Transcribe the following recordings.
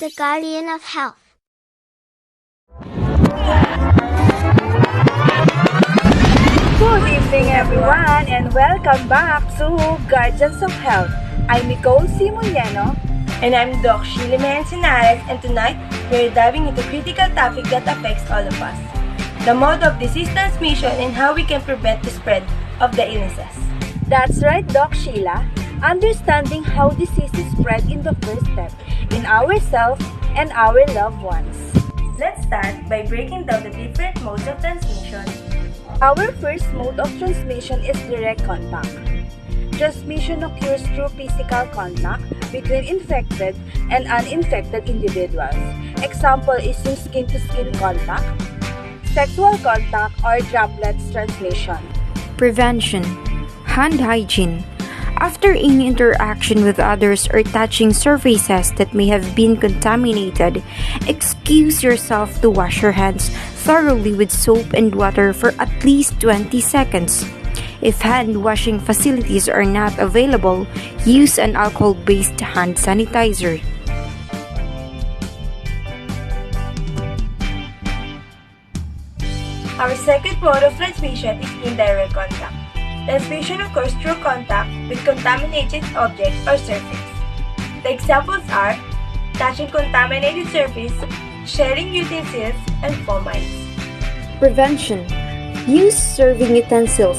the guardian of health. Good evening everyone and welcome back to Guardians of Health. I'm Nicole Simuliano. And I'm Doc Sheila Mencinares, and tonight we're diving into a critical topic that affects all of us: the mode of disease transmission and how we can prevent the spread of the illnesses. That's right, Doc Sheila. Understanding how diseases spread in the first step in ourselves and our loved ones. Let's start by breaking down the different modes of transmission. Our first mode of transmission is direct contact. Transmission occurs through physical contact between infected and uninfected individuals. Example is yung skin-to-skin contact, sexual contact, or droplets transmission. Prevention. Hand hygiene. After any interaction with others or touching surfaces that may have been contaminated, excuse yourself to wash your hands thoroughly with soap and water for at least 20 seconds. If hand washing facilities are not available, use an alcohol-based hand sanitizer. Our second mode of transmission is indirect contact. Transmission occurs through contact with contaminated object or surface. The examples are touching contaminated surface, sharing utensils, and fomites. Prevention. Use serving utensils.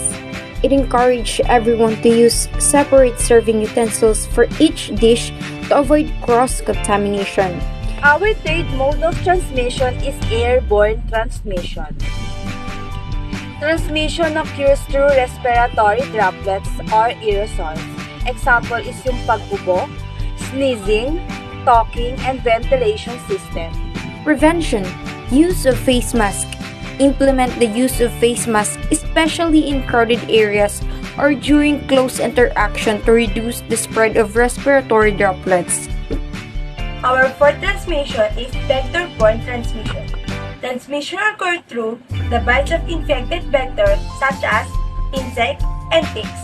It encourages everyone to use separate serving utensils for each dish to avoid cross-contamination. Our third mode of transmission is airborne transmission. Transmission occurs through respiratory droplets or aerosols. Example is yung pag-ubo, sneezing, talking, and ventilation system. Prevention. Use of face mask. Implement the use of face mask, especially in crowded areas or during close interaction to reduce the spread of respiratory droplets. Our fourth transmission is vector-borne transmission. Transmission occurs through the bites of infected vectors such as insects and ticks.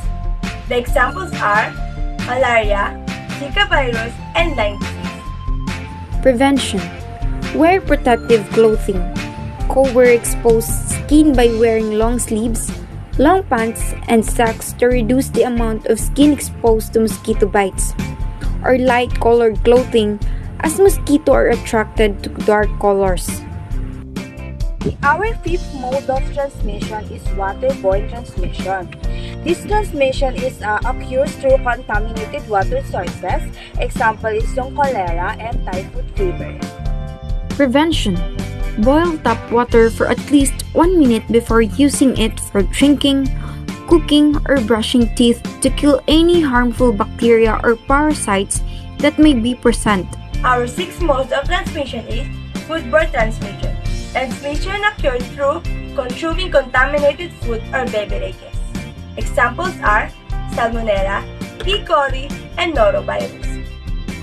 The examples are malaria, Zika virus, and Lyme disease. Prevention. Wear protective clothing. Cover exposed skin by wearing long sleeves, long pants, and socks to reduce the amount of skin exposed to mosquito bites. Or light-colored clothing, as mosquito are attracted to dark colors. Our fifth mode of transmission is waterborne transmission. This transmission occurs through contaminated water sources. Example is yung cholera and typhoid fever. Prevention. Boil tap water for at least 1 minute before using it for drinking, cooking, or brushing teeth to kill any harmful bacteria or parasites that may be present. Our sixth mode of transmission is foodborne transmission. Transmission occurs through consuming contaminated food or beverages. Examples are Salmonella, E. coli, and norovirus.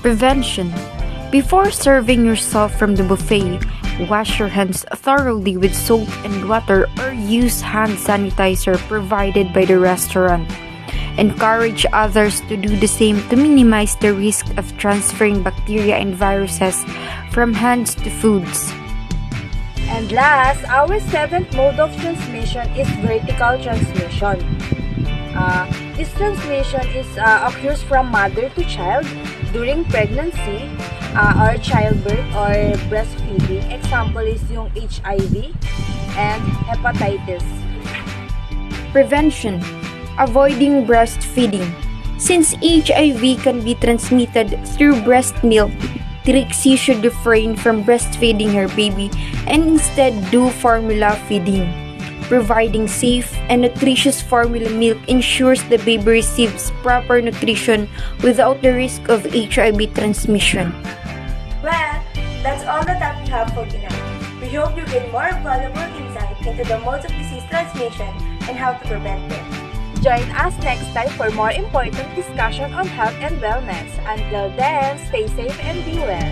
Prevention. Before serving yourself from the buffet, wash your hands thoroughly with soap and water or use hand sanitizer provided by the restaurant. Encourage others to do the same to minimize the risk of transferring bacteria and viruses from hands to foods. And last, our seventh mode of transmission is vertical transmission. This transmission occurs from mother to child during pregnancy or childbirth or breastfeeding. Example is yung HIV and hepatitis. Prevention. Avoiding breastfeeding. Since HIV can be transmitted through breast milk, Trixie should refrain from breastfeeding her baby and instead do formula feeding. Providing safe and nutritious formula milk ensures the baby receives proper nutrition without the risk of HIV transmission. Well, that's all the time we have for tonight. We hope you get more valuable insight into the modes of disease transmission and how to prevent them. Join us next time for more important discussion on health and wellness. Until then, stay safe and be well.